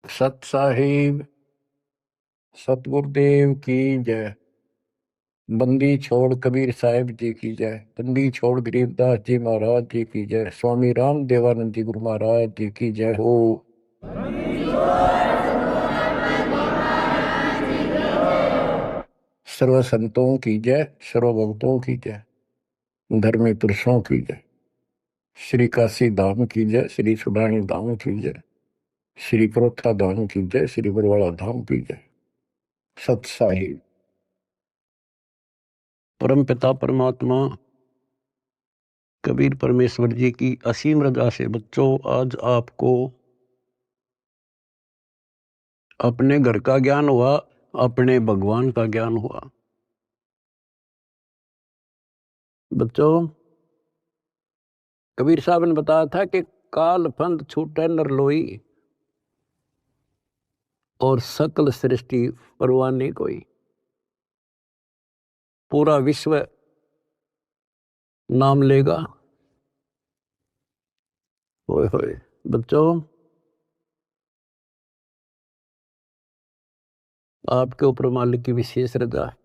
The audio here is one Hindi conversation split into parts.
सत साहिब सतगुरुदेव की जय। बंदी छोड़ कबीर साहिब जी की जय। बंदी छोड़ गरीबदास जी महाराज जी की जय। स्वामी राम देवानंद जी गुरु महाराज जी की जय हो। सर्व संतों की जय, सर्व भक्तों की जय, धर्मी पुरुषों की जय। श्री काशी धाम की जय, श्री सुब्राणी धाम की जय, श्री क्रोथा धाम की जय, श्री बरवाड़ा धाम की जय। सत साहिब। परम पिता परमात्मा कबीर परमेश्वर जी की असीम रजा से बच्चों आज आपको अपने घर का ज्ञान हुआ, अपने भगवान का ज्ञान हुआ। बच्चों कबीर साहब ने बताया था कि काल फंद छूटे नर लोई और सकल सृष्टि परवाने कोई। पूरा विश्व नाम लेगा। होए होए बच्चों आपके ऊपर मालिक की विशेष रजा है।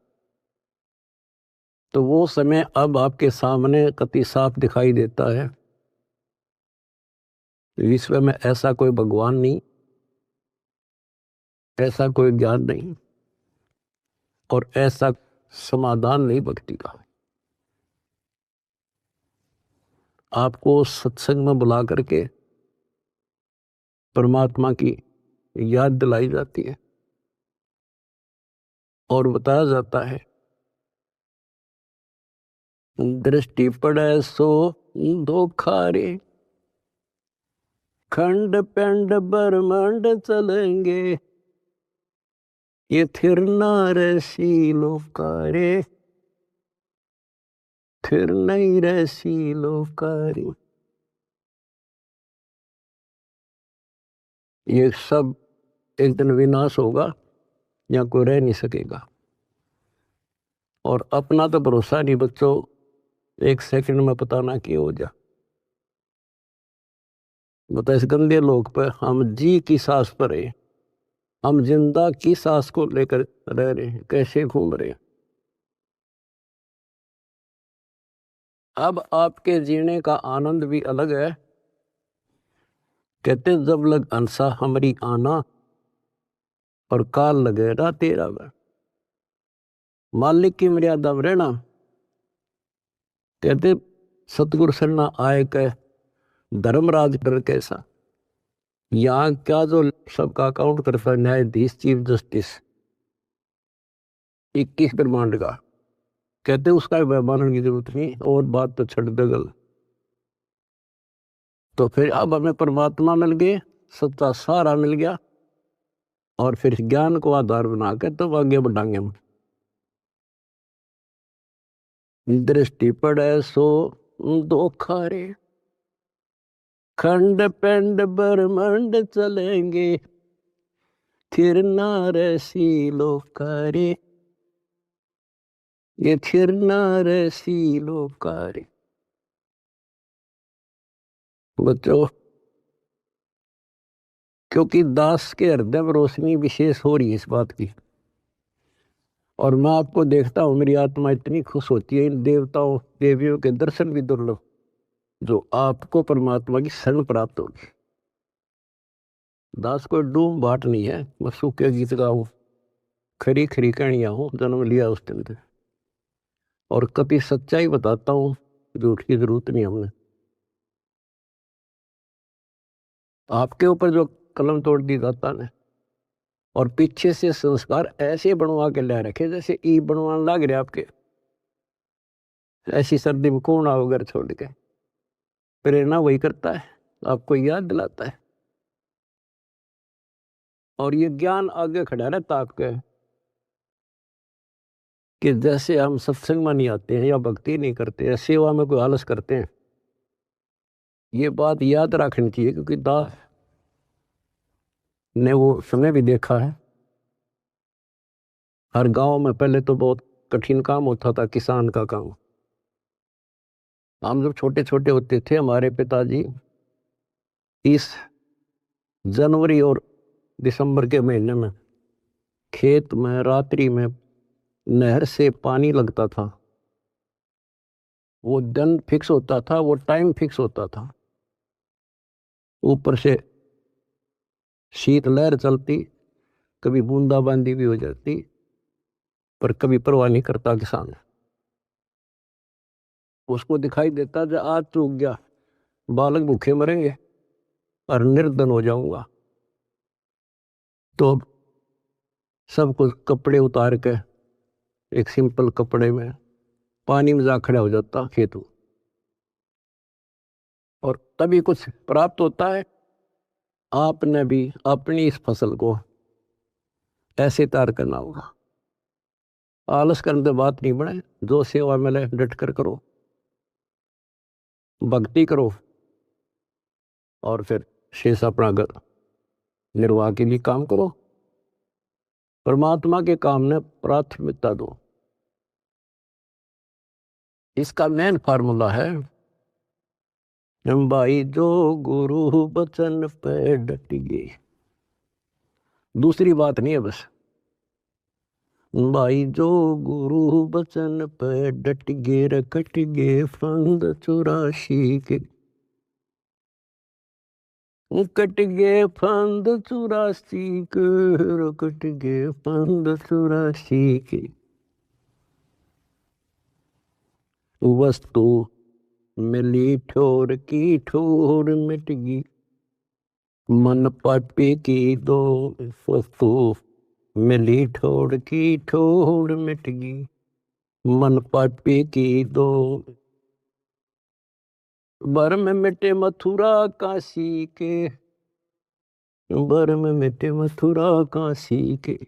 तो वो समय अब आपके सामने कति साफ दिखाई देता है। विश्व में ऐसा कोई भगवान नहीं, ऐसा कोई ज्ञान नहीं और ऐसा समाधान नहीं भक्ति का। आपको सत्संग में बुला करके परमात्मा की याद दिलाई जाती है और बताया जाता है दृष्टि पड़े सो धोखा रे, खंड पेंड ब्रह्मांड चलेंगे, ये थिर रसी लोकारे, थिर नहीं रसी लोकारे। ये सब एक दिन विनाश होगा, यहाँ कोई रह नहीं सकेगा। और अपना तो भरोसा नहीं बच्चों, एक सेकंड में पता ना क्या हो जा। बता इस गंदे लोक पर हम जी की सांस पर है, हम जिंदा की सांस को लेकर रह रहे हैं, कैसे घूम रहे हैं। अब आपके जीने का आनंद भी अलग है। कहते जब लग अंसा हमारी आना और काल लगे रा तेरा वह। मालिक की मर्यादा में रहना। कहते सतगुरु सरना आए कह धर्मराज कर कैसा। यहाँ क्या जो सबका अकाउंट करता है न्यायाधीश चीफ जस्टिस 21 ब्रह्मांड का, कहते उसका मानने की जरूरत नहीं और बात तो छड़ दगल। तो फिर अब हमें परमात्मा मिल गए, सच्चा सारा मिल गया और फिर ज्ञान को आधार बना के तब आगे बढ़ाएंगे हम। दृष्टि पड़े सो धोखा रे, खंड पेंड ब्रह्मांड चलेंगे, थिर ना रसी लोकारे, ये थिर ना रसी लोकारे। बच्चों क्योंकि दास के हृदय में रोशनी विशेष हो रही है इस बात की, और मैं आपको देखता हूं मेरी आत्मा इतनी खुश होती है। इन देवताओं देवियों के दर्शन भी दुर्लभ जो आपको परमात्मा की शरण प्राप्त होगी। दास कोई डूम बाट नहीं है, मैं सूखे गीत गाऊं, खरी खरी कहानियां हूं, जन्म लिया उस दिन से। और कभी सच्चाई बताता हूं, झूठ की जरूरत नहीं हमने। आपके ऊपर जो कलम तोड़ दी दाता ने और पीछे से संस्कार ऐसे बनवा के ले रखे जैसे ई बनवाने लग रहे आपके। ऐसी सर्दी में कौन आओ घर छोड़ के। प्रेरणा वही करता है, आपको याद दिलाता है और ये ज्ञान आगे खड़ा रहता आपके कि जैसे हम सत्संग में नहीं आते हैं या भक्ति नहीं करते हैं, सेवा में कोई आलस करते हैं। ये बात याद रखनी चाहिए क्योंकि दास ने वो समय भी देखा है। हर गांव में पहले तो बहुत कठिन काम होता था, किसान का काम। हम जब छोटे छोटे होते थे, हमारे पिताजी इस जनवरी और दिसंबर के महीने में खेत में रात्रि में नहर से पानी लगता था, वो दिन फिक्स होता था, वो टाइम फिक्स होता था, ऊपर से शीत लहर चलती, कभी बूंदाबांदी भी हो जाती, पर कभी परवाह नहीं करता किसान। उसको दिखाई देता जो आज चूक गया, बालक भूखे मरेंगे और निर्धन हो जाऊंगा। तो सब कुछ कपड़े उतार के एक सिंपल कपड़े में पानी में जा खड़ा हो जाता खेत, और तभी कुछ प्राप्त होता है। आपने भी अपनी इस फसल को ऐसे तैयार करना होगा। आलस करने से बात नहीं बने, जो सेवा मिले डट कर करो, भक्ति करो, और फिर शेष अपना घर निर्वाह के लिए काम करो। परमात्मा के काम ने प्राथमिकता दो। इसका मेन फार्मूला है भाई, जो गुरु बचन पे डट गए, दूसरी बात नहीं है बस। भाई जो गुरु बचन पे डट गे, रकट गे फंद 84 के, कट गे फंद 84 के, रकट गे फंद 84 के। वस्तु मिली ठोर की ठोर मिट गई, मन पापी की दो। वस्तु मिली ठोर की ठोर मिट गई, मन पापी की दो। बर में मिटे मथुरा काशी के, बर में मिटे मथुरा काशी के।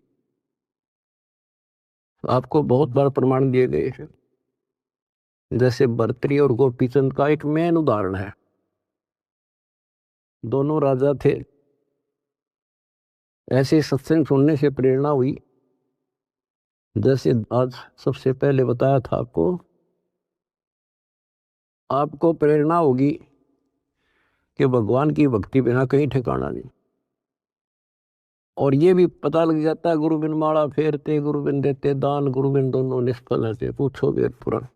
आपको बहुत बार प्रमाण दिए गए हैं, जैसे भर्तृहरि और गोपीचंद का एक मेन उदाहरण है। दोनों राजा थे। ऐसे सत्संग सुनने से प्रेरणा हुई, जैसे आज सबसे पहले बताया था आपको प्रेरणा होगी कि भगवान की भक्ति बिना कहीं ठिकाना नहीं। और ये भी पता लग जाता है, गुरु बिन माला फेरते, गुरु बिन देते दान, गुरु बिन दोनों निष्फल है, पूछो वेद पुराण।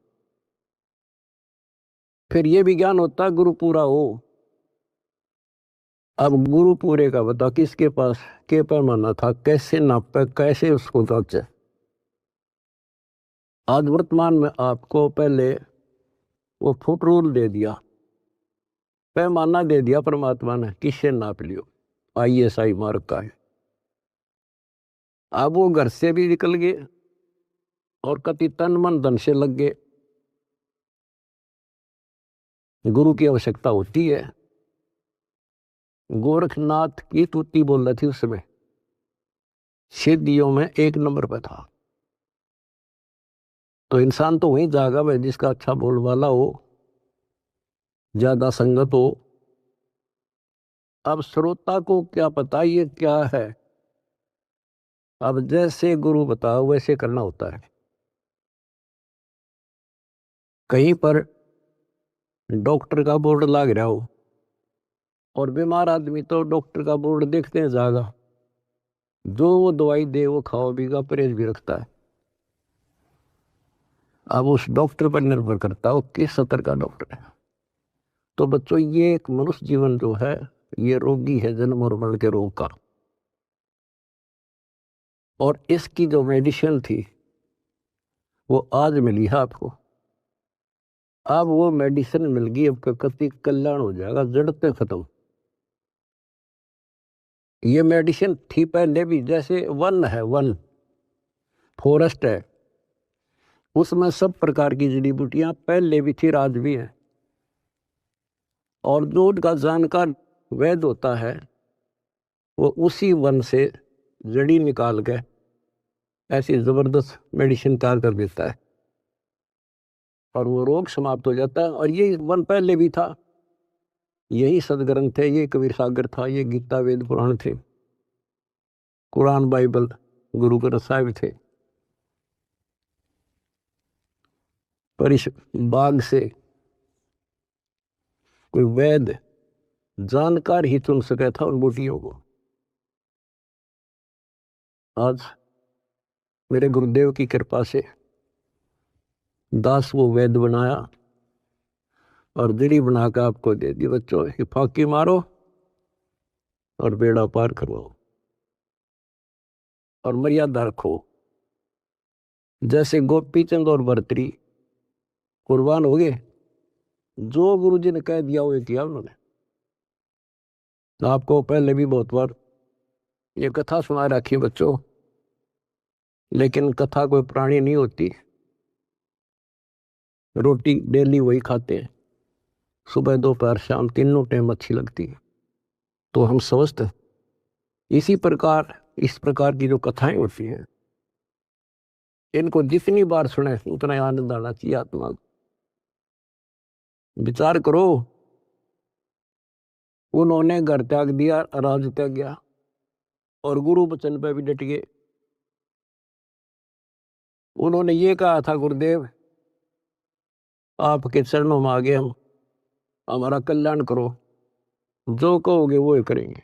फिर ये भी ज्ञान होता है गुरु पूरा हो। अब गुरु पूरे का बता, किसके पास के पैमाना था, कैसे नापे, कैसे उसको जांचे। आज वर्तमान में आपको पहले वो फुट रूल दे दिया, पैमाना दे दिया परमात्मा ने, किससे नाप लियो। ISI मार्क का है। अब वो घर से भी निकल गए और कति तन मन धन से लग गए। गुरु की आवश्यकता होती है। गोरखनाथ की तूती बोल रही थी उस समय, सिद्धियों में 1 नंबर पे था। तो इंसान तो वहीं जागा भाई जिसका अच्छा बोल वाला हो, ज्यादा संगत हो। अब श्रोता को क्या पता ये क्या है। अब जैसे गुरु बताओ वैसे करना होता है। कहीं पर डॉक्टर का बोर्ड लग रहा हो और बीमार आदमी तो डॉक्टर का बोर्ड देखते हैं ज्यादा, जो वो दवाई दे वो खाओ भी का परहेज भी रखता है। अब उस डॉक्टर पर निर्भर करता हो किस स्तर का डॉक्टर है। तो बच्चों, ये एक मनुष्य जीवन जो है ये रोगी है, जन्म और मरण के रोग का। और इसकी जो मेडिसिन थी वो आज मिली है आपको। अब वो मेडिसिन मिल गई, अब कति कल्याण हो जाएगा, जड़ते खत्म। ये मेडिसिन थी पहले भी, जैसे वन है, वन फॉरेस्ट है, उसमें सब प्रकार की जड़ी बूटियां पहले भी थी, आज भी है। और जो उनका जानकार वैद्य होता है वो उसी वन से जड़ी निकाल के ऐसी जबरदस्त मेडिसिन तैयार कर देता है और वो रोग समाप्त हो जाता है। और ये वन पहले भी था, यही सदग्रंथ थे, ये कबीर सागर था, ये गीता वेद पुराण थे, कुरान बाइबल गुरु ग्रंथ साहिब थे। पर इस बाग से कोई वैद्य जानकार ही चुन सका था उन बूटियों को। आज मेरे गुरुदेव की कृपा से दास वो वैद बनाया और दिड़ी बनाकर आपको दे दी। बच्चों ये फाकी मारो और बेड़ा पार करवाओ और मर्यादा रखो। जैसे गोपी चंद और भर्तरी कुर्बान हो गए, जो गुरु जी ने कह दिया वो किया उन्होंने। आपको पहले भी बहुत बार ये कथा सुना रखी बच्चों, लेकिन कथा कोई प्राणी नहीं होती। रोटी डेली वही खाते हैं, सुबह दोपहर शाम तीनों टाइम अच्छी लगती है। तो हम स्वस्थ हैं। इसी प्रकार इस प्रकार की जो कथाएं होती हैं, इनको जितनी बार सुने उतना ही आनंद आना चाहिए आत्मा को। विचार करो, उन्होंने घर त्याग दिया, राज त्याग गया और गुरु वचन पे भी डट गए। उन्होंने ये कहा था, गुरुदेव आपके चरणों में आ गए हम, हमारा कल्याण करो, जो कहोगे वो ही करेंगे।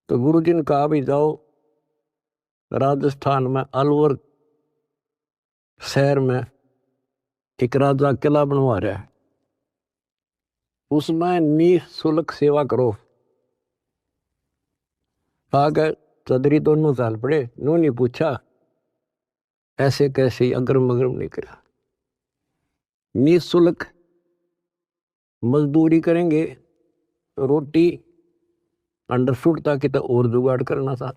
तो गुरु जी ने कहा भी जाओ राजस्थान में अलवर शहर में एक राजा किला बनवा रहा है, उसमें निःशुल्क सेवा करो। आगे चौधरी दोनों चाल पड़े, उन्होंने पूछा ऐसे कैसे, अग्रम अग्रम नहीं करा। निःशुल्क मजदूरी करेंगे, रोटी अंडरफुट ताकि तो और जुगाड़ करना था।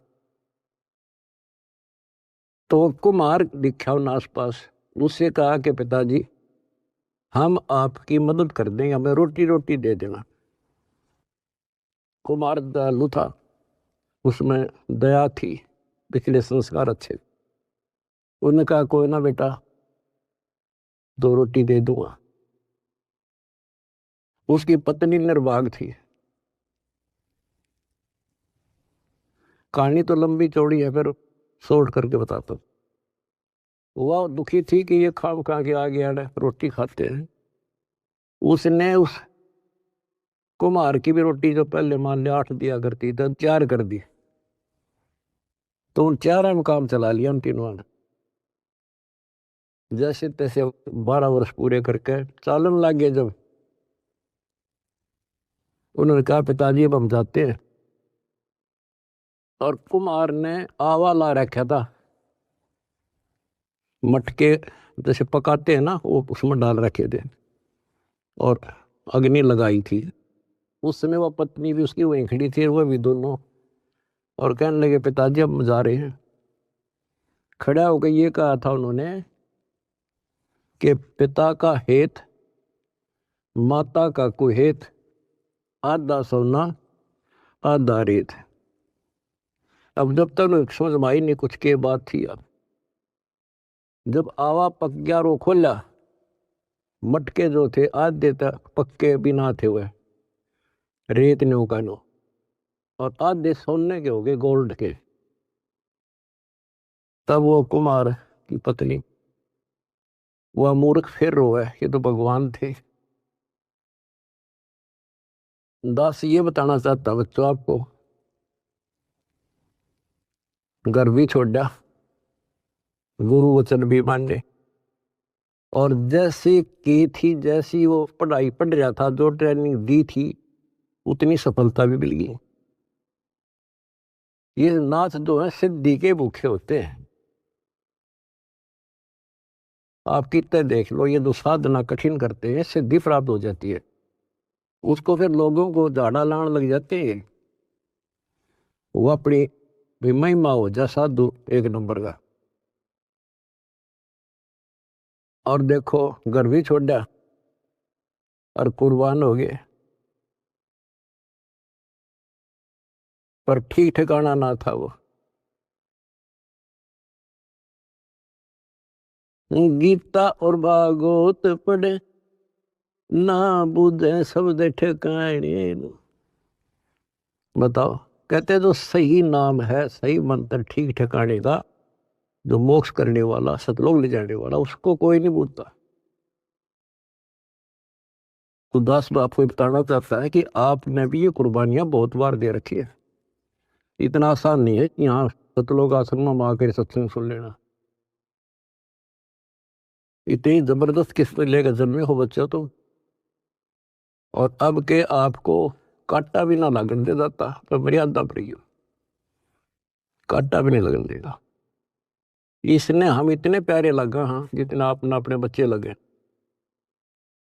तो कुमार दिखा उन आसपास, उससे कहा कि पिताजी हम आपकी मदद कर देंगे, हमें रोटी रोटी दे देना। कुमार दयालु था, उसमें दया थी, पिछले संस्कार अच्छे। उन्होंने कहा कोई ना बेटा, 2 रोटी दे दूंगा। उसकी पत्नी निर्भाग थी। कहानी तो लंबी चौड़ी है, फिर शॉर्ट करके बताता हूँ। वह दुखी थी कि ये खाम खा के आ गया है, रोटी खाते हैं। उसने उस कुम्हार की भी रोटी जो पहले मान लिया 8 दिया करती तो 4 कर दी। तो उन 4 में काम चला लिया उन तीनों ने। जैसे तैसे 12 वर्ष पूरे करके चालन लग गए। जब उन्होंने कहा पिताजी अब हम जाते हैं, और कुम्हार ने आवा ला रखा था, मटके जैसे पकाते हैं ना, वो उसमें डाल रखे थे और अग्नि लगाई थी। उस समय वह पत्नी भी उसकी वहीं खड़ी थी, वह भी दोनों, और कहने लगे पिताजी अब हम जा रहे हैं। खड़ा होकर ये कहा था उन्होंने कि पिता का हेत माता का कुहेत, आधा सोना आधा रेत। अब जब तक समझ में आई नहीं कुछ के बात थी। अब जब आवा पक गया रो खोला, मटके जो थे आधे तक पक्के बिना थे हुए रेत ने उकानो, और आधे सोने के हो गए, गोल्ड के। तब वो कुमार की पत्नी, वह मूर्ख फिर रोए, ये तो भगवान थे। दास ये बताना चाहता बच्चों आपको, घर भी छोड़ा, गुरु वचन भी माने, और जैसे की थी, जैसी वो पढ़ाई पढ़ रहा था, जो ट्रेनिंग दी थी, उतनी सफलता भी मिल गई। ये नाथ जो है सिद्धि के भूखे होते हैं। आप कितने देख लो, ये जो साधना कठिन करते हैं सिद्धि प्राप्त हो जाती है, उसको फिर लोगों को झाड़ा लाने लग जाते हैं। वो अपनी भी महिमा हो जा साधु एक नंबर का। और देखो घर भी छोड़ा और कुर्बान हो गए, पर ठीक ठिकाना ना था वो। गीता और भागवत पढ़े ना बुझे शब्द ठिकाने। बताओ, कहते जो सही नाम है, सही मंत्र ठीक ठिकाने का, जो मोक्ष करने वाला, सतलोक ले जाने वाला, उसको कोई नहीं पूछता। तो दास आपको बताना चाहता है कि आपने भी ये कुर्बानियां बहुत बार दे रखी है। इतना आसान नहीं है कि यहाँ सतलोक आश्रम में आकर सत्संग सुन लेना। इतनी जबरदस्त किस्त लेकर जन्मे हो बच्चा तो, और अब के आपको कांटा भी ना लगन दे जाता तो मर्यादा पर ही हो, कांटा भी नहीं लगन देगा। इसने हम इतने प्यारे लगा, हाँ, जितना अपना अपने बच्चे लगे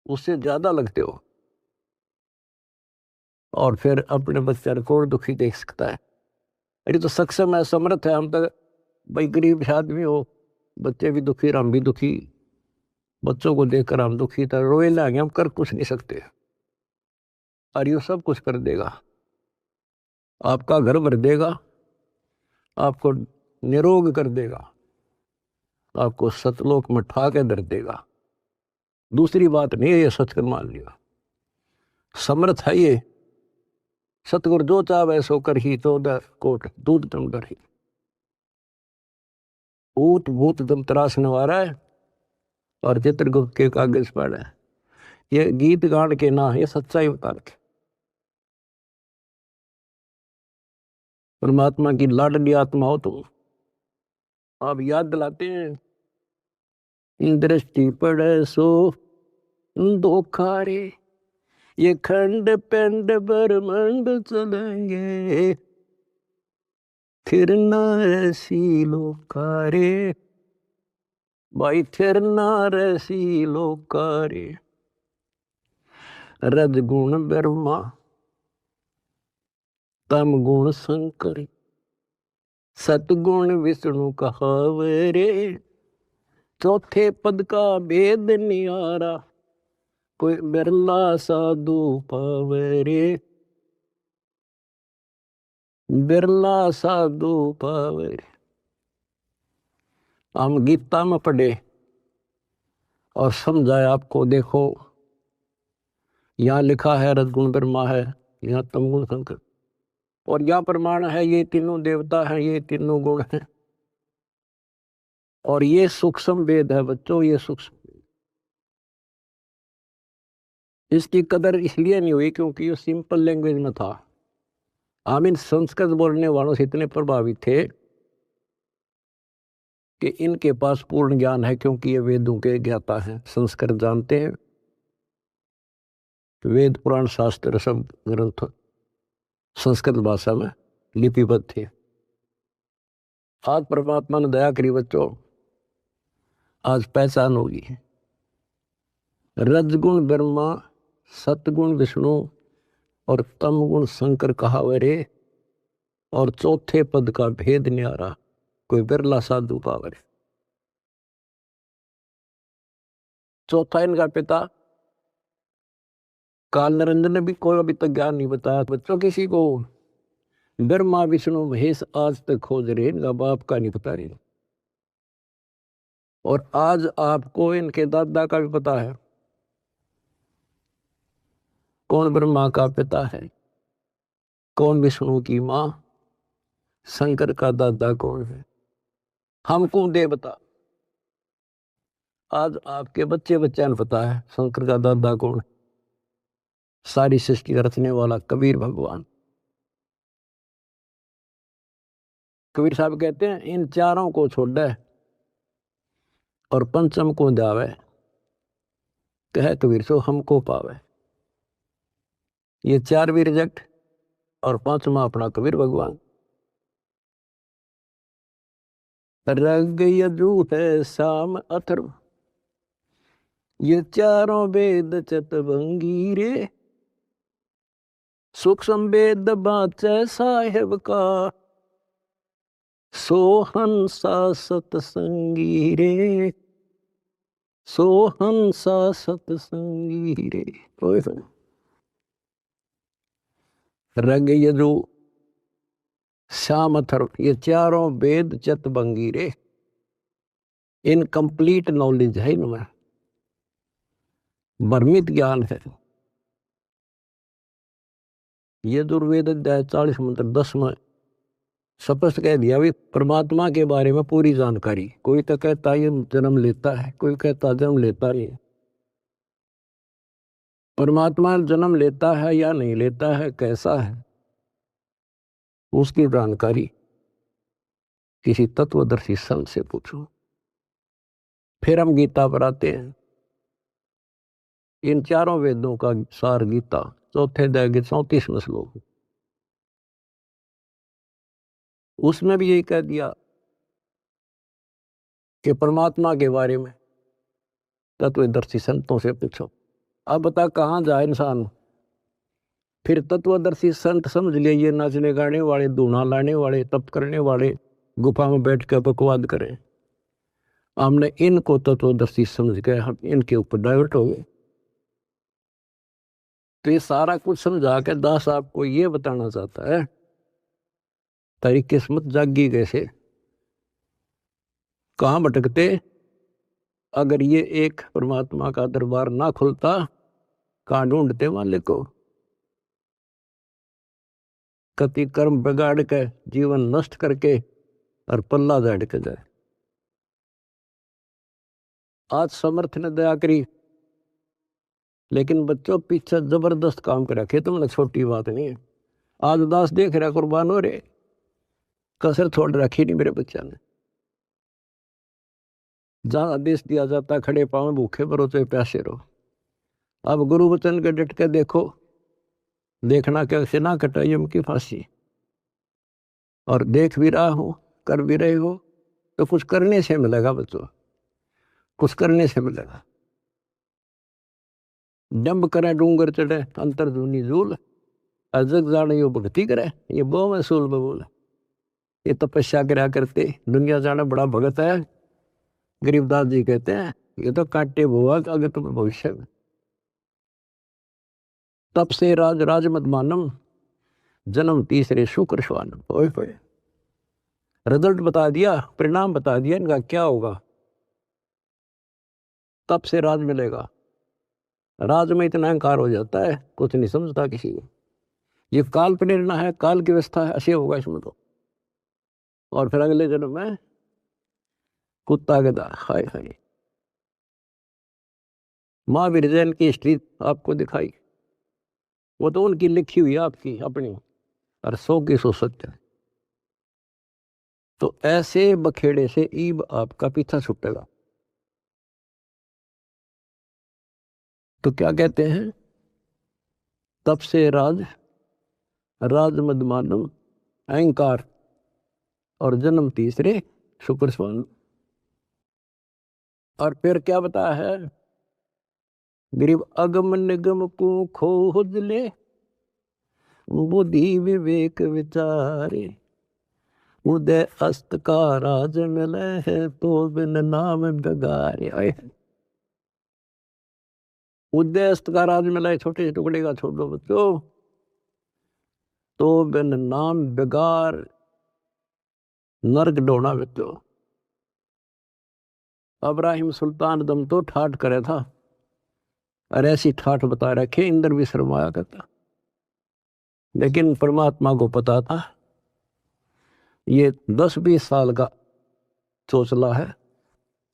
उससे ज्यादा लगते हो। और फिर अपने बच्चे को दुखी देख सकता है। अरे तो सक्षम है, समर्थ है। हम तो भाई गरीब आदमी हो, बच्चे भी दुखी, हम भी दुखी, बच्चों को देखकर हम दुखी था, रोए लागे, हम कर कुछ नहीं सकते। और ये सब कुछ कर देगा, आपका घर भर देगा, आपको निरोग कर देगा, आपको सतलोक में ठा के धर देगा। दूसरी बात नहीं है, ये सच कर मान लिया, समर्थ है ये। सतगुरु जो चाहे सो कर ही, तो कोट दूध दम डर ही। ऊट भूत दम त्रास नवारा है और चित्रगुप्त के कागज पर है। ये गीत गान के ना, ये सच्चाई बता रखे। परमात्मा की लाडली आत्मा हो तुम, आप याद दिलाते हैं। दृष्टि पड़े सो धोखा रे, ये खंड पिंड ब्रह्मांड चलेंगे, फिर ना ऐसी लोकारे भाई, फिर ना ऐसी लोकारे। रजगुण ब्रह्मा, तम गुण शंकर, सतगुण विष्णु कहावरे, चौथे पद का भेद नियारा, कोई बिरला साधु पावरे, बिरला साधु पावरे। हम गीता में पढ़े और समझाए आपको। देखो यहाँ लिखा है रजगुण ब्रह्मा है, यहाँ तमगुण शंकर, और यहाँ प्रमाण है ये तीनों देवता हैं, ये तीनों गुण हैं। और ये सूक्ष्म वेद है बच्चों, ये सूक्ष्म। इसकी कदर इसलिए नहीं हुई क्योंकि ये सिंपल लैंग्वेज में था। हम इन संस्कृत बोलने वालों से इतने प्रभावित थे कि इनके पास पूर्ण ज्ञान है, क्योंकि ये वेदों के ज्ञाता हैं, संस्कृत जानते हैं। वेद पुराण शास्त्र सब ग्रंथ संस्कृत भाषा में लिपिबद्ध थे। आज परमात्मा ने दया करी बच्चों, आज पहचान होगी। रजगुण ब्रह्मा, सतगुण विष्णु और तमगुण शंकर कहावरे, और चौथे पद का भेद न्यारा, कोई बिरला साधु पावरे। चौथा इनका पिता काल निरंजन ने भी कोई अभी तक ज्ञान नहीं बताया बच्चों किसी को। ब्रह्मा विष्णु महेश आज तक खोज रहे, इनका बाप का नहीं पता रहे। और आज आपको इनके दादा का भी पता है, कौन ब्रह्मा का पिता है, कौन विष्णु की माँ, शंकर का दादा कौन है। हमको देवता, आज आपके बच्चे बच्चा ने पता है शंकर का दादा कौन है। सारी सृष्टि का रचने वाला कबीर भगवान। कबीर साहब कहते हैं इन चारों को छोड़े और पंचम को जावे, कहे कबीर सो हमको पावे। ये चार भी रिजेक्ट और पांचवा अपना कबीर भगवान। रग यजु है शाम अथर्व, ये चारों वेद चतवंगी रे, सूक्ष्म वेद बाचे साहेब का, सोहंसा सतसंगी रे, सोहंसा सतसंगी रे। रग यजु श्याम अथर्व, ये चारों वेद चतवंगी रे, इनकम्प्लीट नॉलेज है इनमें, भ्रमित ज्ञान है। ये दुर्वेद अध्याय 40 मंत्र 10 में स्पष्ट कह दिया भी परमात्मा के बारे में पूरी जानकारी। कोई तो कहता है ये जन्म लेता है, कोई कहता जन्म लेता नहीं। परमात्मा जन्म लेता है या नहीं लेता है, कैसा है, उसकी जानकारी किसी तत्वदर्शी संत से पूछो। फिर हम गीता पर आते हैं। इन चारों वेदों का सार गीता, चौथे अध्याय के 34वें श्लोक, उसमें भी यही कह दिया कि परमात्मा के बारे में तत्वदर्शी संतों से पूछो। अब बता कहाँ जाए इंसान। फिर तत्वदर्शी संत समझ लिए ये नाचने गाने वाले, धूना लाने वाले, तप करने वाले, गुफा में बैठ कर बकवाद करें। हमने इनको तत्वदर्शी समझ गए, हम इनके ऊपर डाइवर्ट हो गए। तो ये सारा कुछ समझा के दास आपको ये बताना चाहता है, तेरी किस्मत जागी कैसे, कहाँ भटकते अगर ये एक परमात्मा का दरबार ना खुलता, कहाँ ढूंढते मालिक को। कति कर्म बिगाड़ के जीवन नष्ट करके और पल्ला झाड़ के जाए। आज समर्थ ने दया करी, लेकिन बच्चों पीछे जबरदस्त काम कर रखे, तुमने छोटी बात नहीं है। आज दास देख रहा कुर्बान हो रहे, कसर छोड़ रखी नहीं मेरे बच्चा ने। जहां आदेश दिया जाता खड़े पांव भूखे भरो चाहे प्यासे रहो। अब गुरु वचन के डट के देखो, देखना कैसे ना कटा यम की फांसी। और देख भी रहा हो, कर भी रहे हो, तो कुछ करने से मिलेगा बच्चों, कुछ करने से मिलेगा। डंब करे डूंगर चढ़े अंतर धुनी झूल, अजग जाने यो भक्ति करे ये बहु महसूल बबूल। ये तपस्या करा करते दुनिया जाना बड़ा भगत है। गरीबदास जी कहते हैं ये तो कांटे बुआ अगर तुम भविष्य में। तप से राज राज मत मानम, जन्म तीसरे शुक्र श्वानम। ओए ओए, रिजल्ट बता दिया, परिणाम बता दिया इनका क्या होगा। तप से राज मिलेगा। राज में इतना अहंकार हो जाता है, कुछ नहीं समझता किसी को। ये काल प्रेरणा है, काल की व्यवस्था है, ऐसे होगा इसमें तो। और फिर अगले जन्म में कुत्ता गधा। हाय हाय। महावीर जैन की हिस्ट्री आपको दिखाई, वो तो उनकी लिखी हुई आपकी अपनी, और 100 की 100 सत्य। तो ऐसे बखेड़े से ईब आपका पीछा छूटेगा। तो क्या कहते हैं, तप से राज राज मद मानव, अहंकार और जन्म तीसरे शुक्र स्वान। और फिर क्या बताया है, गरीब अगम निगम को खोज ले, बुद्धि विवेक विचारे, उदय अस्त का राज मिले है तो बिन नाम बगारे। उदय अस्त का राज मिला है, छोटे टुकड़े का छोड़ दो बच्चों, तो बिन नाम बेगार नर्क डोना बच्चों। अब्राहिम सुल्तान दम तो ठाठ करे था, और ऐसी ठाठ बता रखे इंद्र भी शर्माया करता। लेकिन परमात्मा को पता था ये 10-20 साल का चोचला है,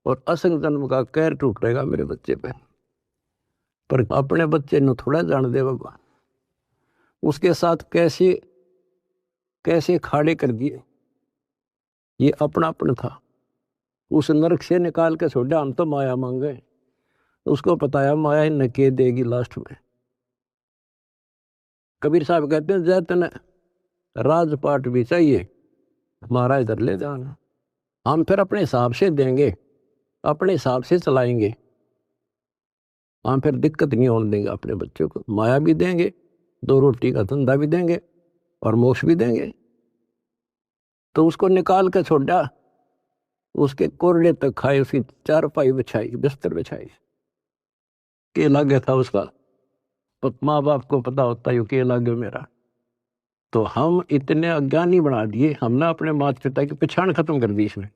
और असंग जन्म का कहर टूटेगा मेरे बच्चे पे। पर अपने बच्चे ने थोड़ा जान दे भगवान, उसके साथ कैसे कैसे खाड़े कर दिए। ये अपना अपन था, उस नरक से निकाल के छोड़ा, हम तो माया मांगे। उसको पता है माया ही नके देगी लास्ट में। कबीर साहब कहते हैं जैतन राजपाट भी चाहिए, हमारा इधर ले जाना। हम फिर अपने हिसाब से देंगे, अपने हिसाब से चलाएंगे। हम फिर दिक्कत नहीं होने देंगे अपने बच्चों को। माया भी देंगे, 2 रोटी का धंधा भी देंगे, और मोक्ष भी देंगे। तो उसको निकाल के छोड़ा, उसके कोरडे तक खाए, उसकी चारपाई बिछाई, बिस्तर बिछाई। के लागे था उसका, माँ बाप को पता होता है के लागे मेरा। तो हम इतने अज्ञानी बना दिए, हमने अपने माता पिता की पहचान खत्म कर दी इसमें।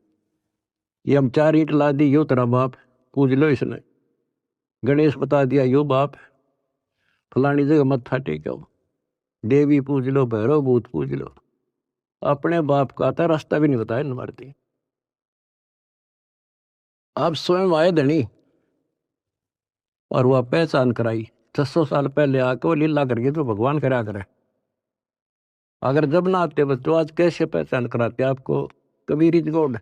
ये हम 4 ईंट ला दी, यो तेरा बाप, पूज लो इसने। गणेश बता दिया यो बाप, फलानी जगह मत्था टेको, देवी पूज लो, भैरव भूत पूज लो। अपने बाप का आता रास्ता भी नहीं बताया न मारती। आप स्वयं आए धनी, और वह पहचान कराई। 600 साल पहले आके वो लीला करके तो भगवान करा करे। अगर जब ना आते बच्चों, आज कैसे पहचान कराते आपको कबीर इज गॉड?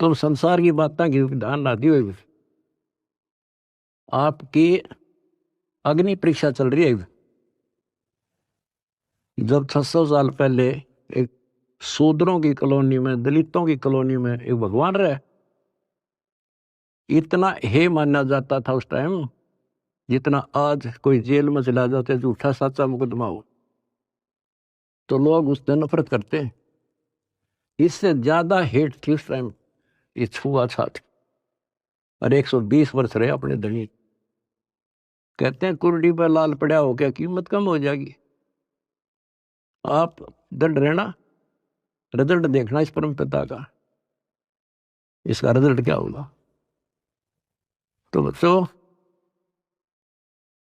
तुम संसार की बातें की ध्यान ना दियो। आपकी अग्नि परीक्षा चल रही है। जब 600 साल पहले एक शूद्रों की कॉलोनी में, दलितों की कॉलोनी में एक भगवान रहे, इतना हे माना जाता था उस टाइम जितना आज कोई जेल में चला जाते झूठा सच्चा मुकदमा हो तो लोग उससे नफरत करते हैं। इससे ज्यादा हेट थी उस टाइम ये छुआछूत। और 120 वर्ष रहे अपने धनी। कहते हैं कुर्डी पर लाल पड़ा हो क्या कीमत कम हो जाएगी? आप दंड रहना, रिजल्ट देखना इस परम पिता का, इसका रिजल्ट क्या होगा। तो बच्चों,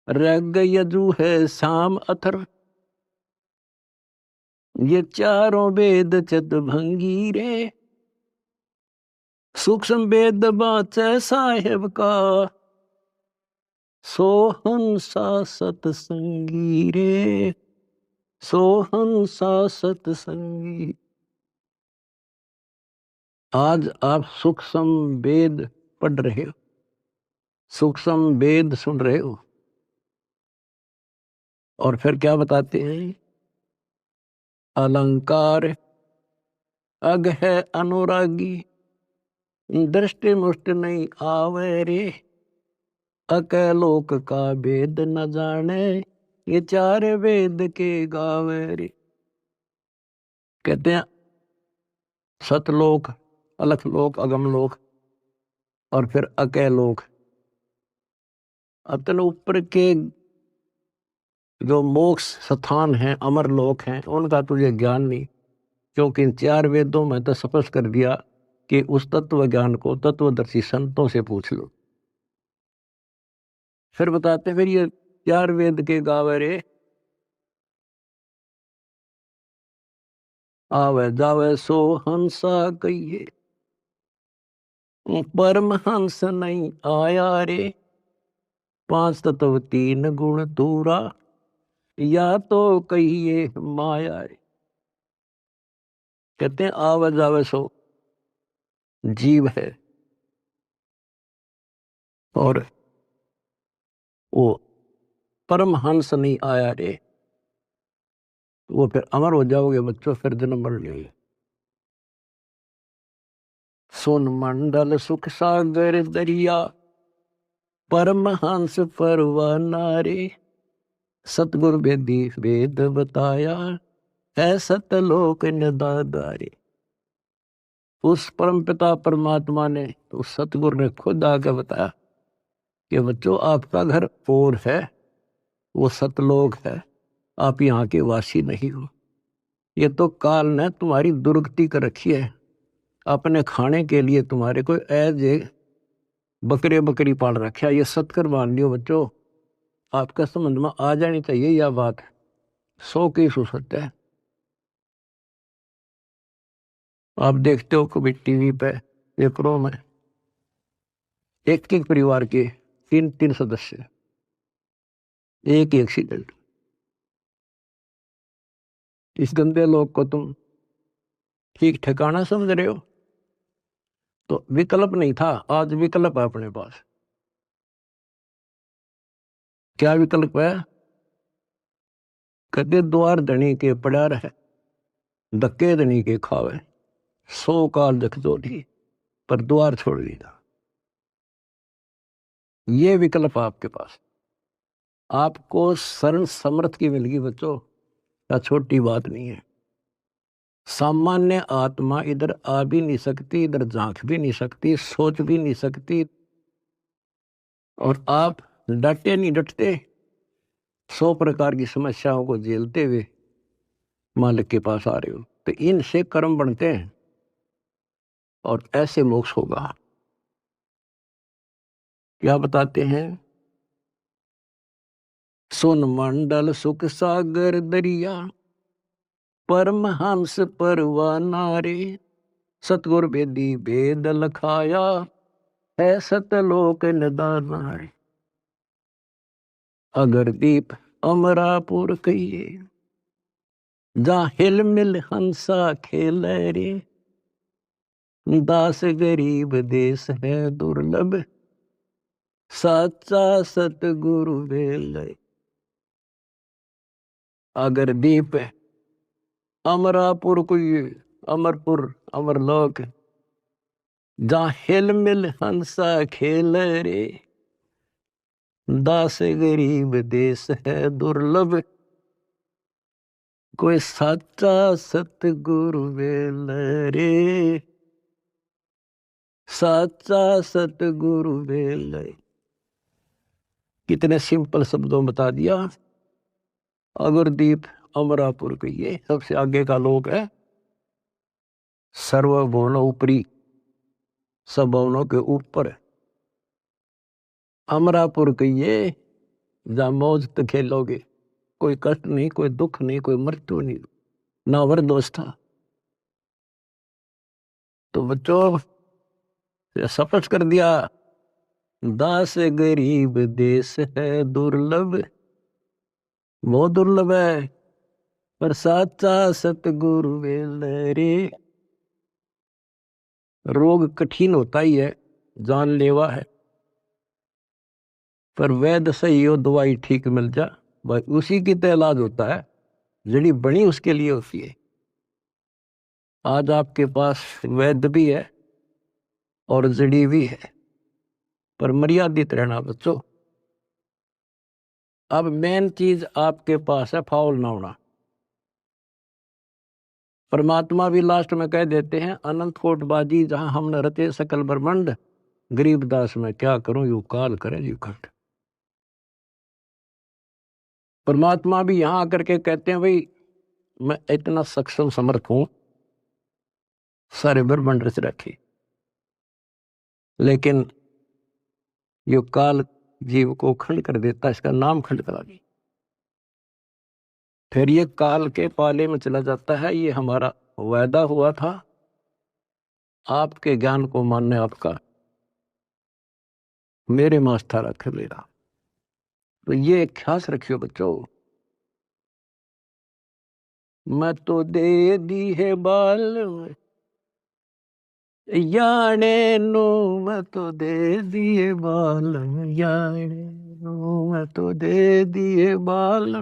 रग यजु है शाम अथर, ये चारों वेद चत भंगी रे, सूक्ष्म वेद बाचे साहेब का, सोहन सा सतसंगी रे, सोहन सा सतसंगी। आज आप सूक्ष्म वेद पढ़ रहे हो, सूक्ष्म वेद सुन रहे हो, और फिर क्या बताते हैं? अलंकार अग है अनुरागी, दृष्टि मुष्ट नहीं आवे रे, अकलोक का वेद न जाने, ये चार वेद के गावे रे। कहते हैं सतलोक, अलखलोक, अगमलोक और फिर अकलोक। अतन ऊपर के जो मोक्ष स्थान हैं, अमर लोक हैं, उनका तुझे ज्ञान नहीं, क्योंकि इन चार वेदों में तो स्पष्ट कर दिया कि उस तत्व ज्ञान को तत्वदर्शी संतों से पूछ लो। फिर बताते फिर ये चार वेद के गावे रे, आवे जावे सो हंसा कहिए, परमहंस नहीं आया रे, पांच तत्व तीन गुण दूरा, या तो कहिए माया रे। कहते हैं आवे जावे सो जीव है, और वो परमहंस नहीं आया रे, वो फिर अमर हो जाओगे बच्चों, फिर जन्म मर लेंगे। सुन मंडल सुख सागर दरिया, परमहंस परवाना रे, सतगुरु वेदी वेद बताया, है सतलोक निदादारी। उस परम पिता परमात्मा ने, उस सतगुरु ने खुद आकर बताया कि बच्चों आपका घर और है, वो सतलोक है, आप यहाँ के वासी नहीं हो। ये तो काल ने तुम्हारी दुर्गति कर रखी है, अपने खाने के लिए तुम्हारे को एज ए बकरे बकरी पाल रखा है। ये सत्कर मान लियो बच्चों, आपका समझ में आ जानी चाहिए यह बात, 100 की सत्य है। आप देखते हो कभी टीवी पे पेपरों में एक एक परिवार के 3-3 सदस्य, एक ही एक्सीडेंट। इस गंदे लोग को तुम ठीक ठिकाना समझ रहे हो? तो विकल्प नहीं था, आज विकल्प है अपने पास। क्या विकल्प है? कहते द्वार धनी के पड़ा रहे, धक्के धनी के खावे, 100 काल जख जोड़ी, पर द्वार छोड़ दिया। ये विकल्प आपके पास, आपको शरण समर्थ की मिलगी बच्चों, क्या छोटी बात नहीं है। सामान्य आत्मा इधर आ भी नहीं सकती, इधर झांक भी नहीं सकती, सोच भी नहीं सकती, और आप डटे नहीं डटते, 100 प्रकार की समस्याओं को झेलते हुए मालिक के पास आ रहे हो, तो इनसे कर्म बनते हैं और ऐसे मोक्ष होगा। क्या बताते हैं? सुन मंडल सुख सागर दरिया, परमहंस परवाना रे, सतगुर वेदी वेद लखाया, है सतलोक निदाना रे। अगर दीप अमरापुर कहिए, जहाँ हिल मिल हंसा खेल रे, दास गरीब देश है दुर्लभ, साचा सतगुरु बेल। अगर दीप अमरापुर कोई, अमरपुर अमरलोक, जहाँ हिल मिल हंसा खेल रे, दास गरीब देश है दुर्लभ, कोई साचा सतगुरु बेल रे, साचा सतगुरु बेल। कितने सिंपल शब्दों में बता दिया। अगरदीप अमरापुर के ये सबसे आगे का लोक है, सर्वभुवन ऊपरी, सब भवनों के ऊपर। अमरापुर के ये जहाँ मौज तो खेलोगे, कोई कष्ट नहीं, कोई दुख नहीं, कोई मृत्यु नहीं, ना वरदोस्ता। तो बच्चों स्पष्ट कर दिया, दास गरीब देश है दुर्लभ, बहुत दुर्लभ है, पर साचा सतगुरु बेल रे। रोग कठिन होता ही है, जानलेवा है, पर वैद्य सही हो, दवाई ठीक मिल जा, भाई उसी की तो इलाज होता है, जड़ी बनी उसके लिए होती है। आज आपके पास वैद्य भी है और जड़ी भी है, पर मर्यादित रहना बच्चों। अब मेन चीज आपके पास है फाउल ना होना। परमात्मा भी लास्ट में कह देते हैं, अनंत कोट बाजी जहां हमने रचे सकल ब्रह्मांड, गरीबदास में क्या करूं यू काल करे यू खंड। परमात्मा भी यहां आकर के कहते हैं, भाई मैं इतना सक्षम समर्थ हूं, सारे ब्रह्मांड रच रखे, लेकिन यो काल जीव को खंड कर देता, इसका नाम खंड करा दी, फिर ये काल के पाले में चला जाता है। ये हमारा वायदा हुआ था, आपके ज्ञान को मानने आपका, मेरे में आस्था रखे मेरा। तो ये ख्यास रखियो बच्चों, मैं तो दे दी है बाल याने नो, मैं तो दे दिए बाल याने नो, मैं तो दे दिए बाल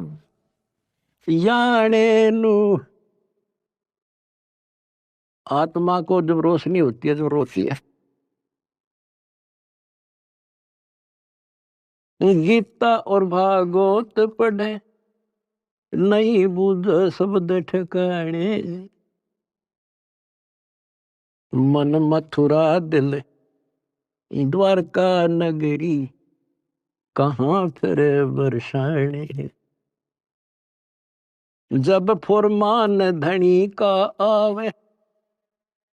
याने नो। आत्मा को जब रोशनी होती है, जब रोती है, गीता और भागवत पढ़े, नहीं बुझ शब्द ठिकाने, मन मथुरा दिल द्वारका नगरी, कहाँ फिर बरसाने। जब फुरमान धनी का आवे,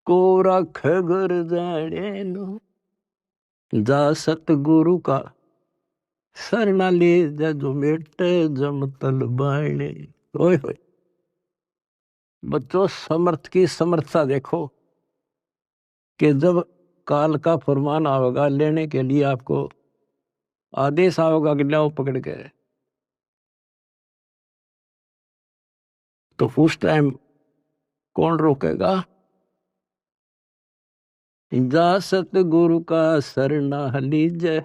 को रख घर जाने नो, जा सतगुरु का सरना ले जा, जो मेटे जम तल बाणे। ओए होए बच्चों, समर्थ की समर्थता देखो, कि जब काल का फरमान आवेगा लेने के लिए, आपको आदेश आवेगा कि लाओ पकड़ के, तो उस टाइम कौन रोकेगा? जा सतगुरु का सरना लीजे,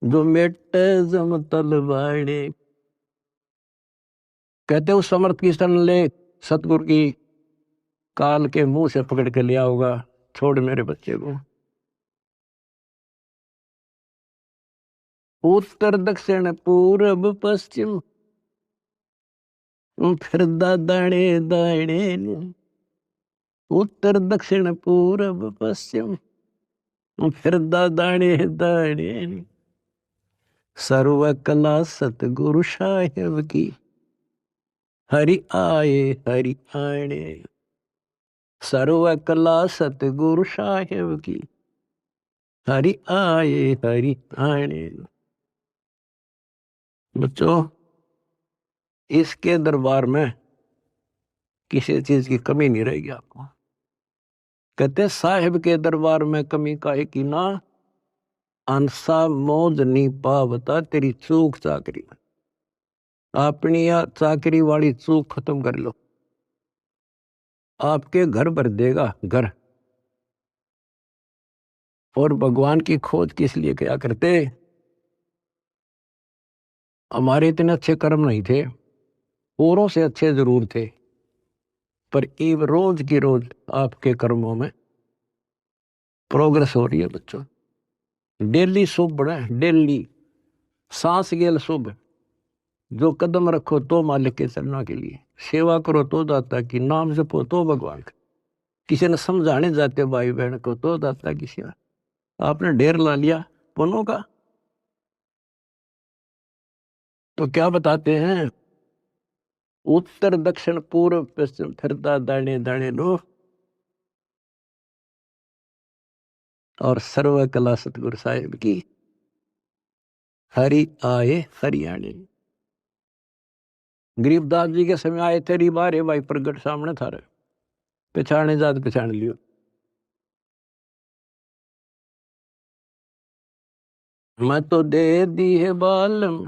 जो मेटे जम तल बाणे। कहते उस समर्थ की शरण ले, सतगुरु की काल के मुंह से पकड़ के लिया होगा, छोड़ मेरे बच्चे को। उत्तर दक्षिण पूर्व पश्चिम, फिर दाणे दाणे, उत्तर दक्षिण पूर्व पश्चिम, फिर दाणे दाणे। सर्व कला सतगुरु साहेब की, हरि आए हरि आने। सर्व कला सतगुरु साहेब की, हरि आए हरि आने। बच्चों, इसके दरबार में किसी चीज की कमी नहीं रहेगी आपको। कहते साहिब के दरबार में कमी काहे की ना, अंसा मौज नहीं पावता तेरी चूक चाकरी। अपनी चाकरी वाली चूक खत्म कर लो, आपके घर भर देगा घर। और भगवान की खोज किस लिए किया करते? हमारे इतने अच्छे कर्म नहीं थे, औरों से अच्छे जरूर थे, पर एक रोज की रोज आपके कर्मों में प्रोग्रेस हो रही है बच्चों। डेली शुभ बढ़े, डेली सांस गेल शुभ। जो कदम रखो तो मालिक के चरणों के लिए, सेवा करो तो दाता की, नाम जपो तो भगवान का, किसी ने समझाने जाते भाई बहन को तो दाता की सेवा। आपने ढेर ला लिया पुण्यों का। तो क्या बताते हैं? उत्तर दक्षिण पूर्व पश्चिम फिरता दाने दाने लो, और सर्व कला सतगुरु साहिब की, हरि आए हरियाणे। गरीबदास जी के समय आए थे, बारे भाई प्रगट सामने था रे, पहचाने जात पहचान लियो। मैं तो दे दी है बालम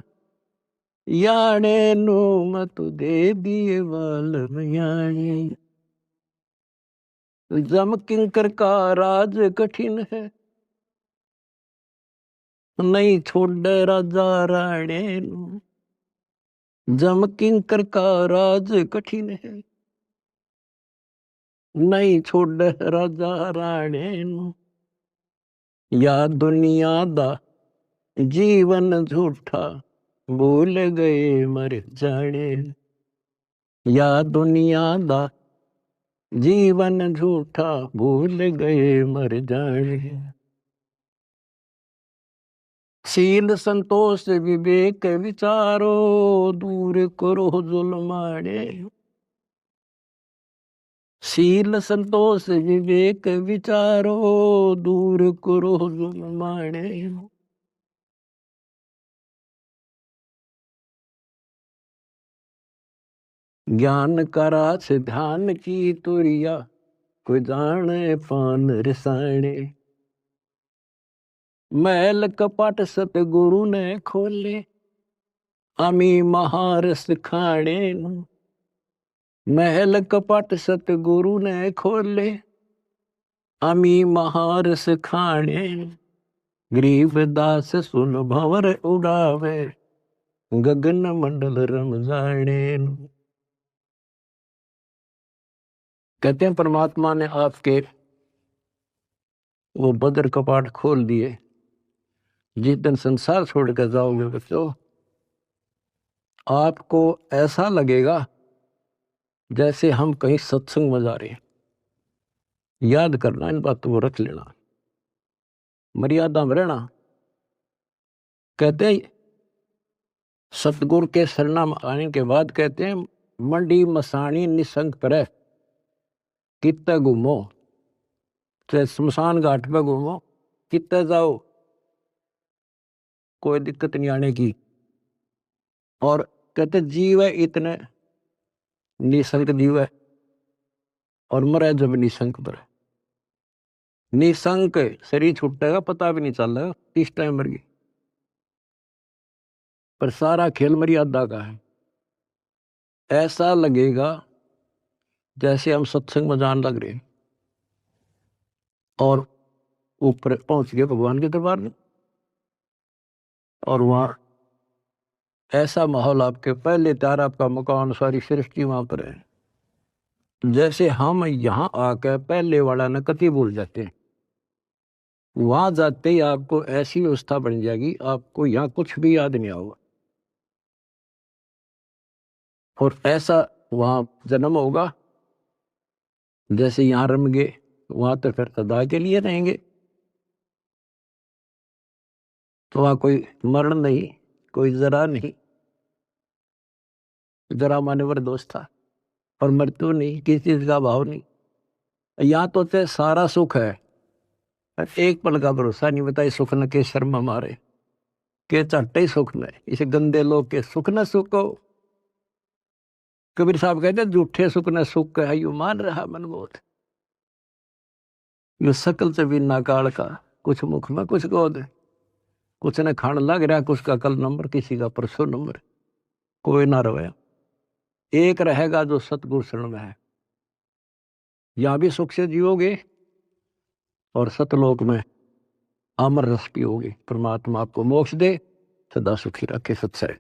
याने नु, मैं तो दे दिए बालम याने। जम किंकर का राज कठिन है, नहीं छोड़ राजा राणे नु। जम किंकर का राज कठिन है, नहीं छोड़ राजा राणे नु। या दुनिया दा जीवन झूठा, भूल गए मर जाने। या दुनिया दा जीवन झूठा, भूल गए मर जाने। शील संतोष विवेक विचारो, दूर करो जुल्माने। शील संतोष विवेक विचारो, दूर करो जुल्माने। ज्ञान करा से ध्यान की तुरिया, कोई जाने पान रसाने। महल कपट सतगुरु ने खोले, अमी महारस खाने। महल कपट सतगुरु ने खोले, अमी महारस खाने। गरीब दास सुन भंवर उड़ावे, गगन मंडल रम जाने। कहते हैं परमात्मा ने आपके वो बदर कपाट खोल दिए। जिस दिन संसार छोड़ कर जाओगे बच्चों, आपको ऐसा लगेगा जैसे हम कहीं सत्संग में जा रहे हैं। याद करना, इन बातों को रख लेना, मर्यादा में रहना। कहते हैं सतगुरु के शरणा में आने के बाद कहते हैं, मंडी मसानी निसंग पर कित्ते घूमो, चाहे शमशान घाट पे घूमो, कित्ते जाओ, कोई दिक्कत नहीं आने की। और कहते जीव है इतने निसंग जीव है, और मरे जब निसंग पर। निसंक शरीर छूटेगा, पता भी नहीं चल रहा किस टाइम मर गई, पर सारा खेल मर्यादा का है। ऐसा लगेगा जैसे हम सत्संग में जान लग रहे हैं, और ऊपर पहुंच गए भगवान के दरबार में। और वहां ऐसा माहौल, आपके पहले तैयार, आपका मकान, सारी सृष्टि वहां पर है। जैसे हम यहाँ आकर पहले वाला न कति भूल जाते हैं, वहां जाते ही आपको ऐसी व्यवस्था बन जाएगी, आपको यहाँ कुछ भी याद नहीं होगा। और ऐसा वहां जन्म होगा जैसे यहाँ रम गए, वहां तो फिर सदा के लिए रहेंगे। तो वहां कोई मरण नहीं, कोई जरा नहीं। जरा माने वर दोष था, और मृत्यु नहीं, किसी चीज का भाव नहीं। यहाँ तो चाहे सारा सुख है, एक पल का भरोसा नहीं। बताइए सुख न के शर्म मारे, के चट्टे सुख न, इस गंदे लोग के सुख न सुखो। कबीर साहब कहते झूठे सुख न सुख है, यू मान रहा मन बोध। यू सकल से भी नाकाल का, कुछ मुख में कुछ गोद। कुछ ने खान लग रहा, कुछ का कल नंबर, किसी का परसों नंबर। कोई ना रहे, एक रहेगा जो सतगुरु शरण में है। यहाँ भी सुख से जियोगे और सतलोक में अमर रस पियोगे। परमात्मा आपको मोक्ष दे, सदा सुखी रखे। सत्सय।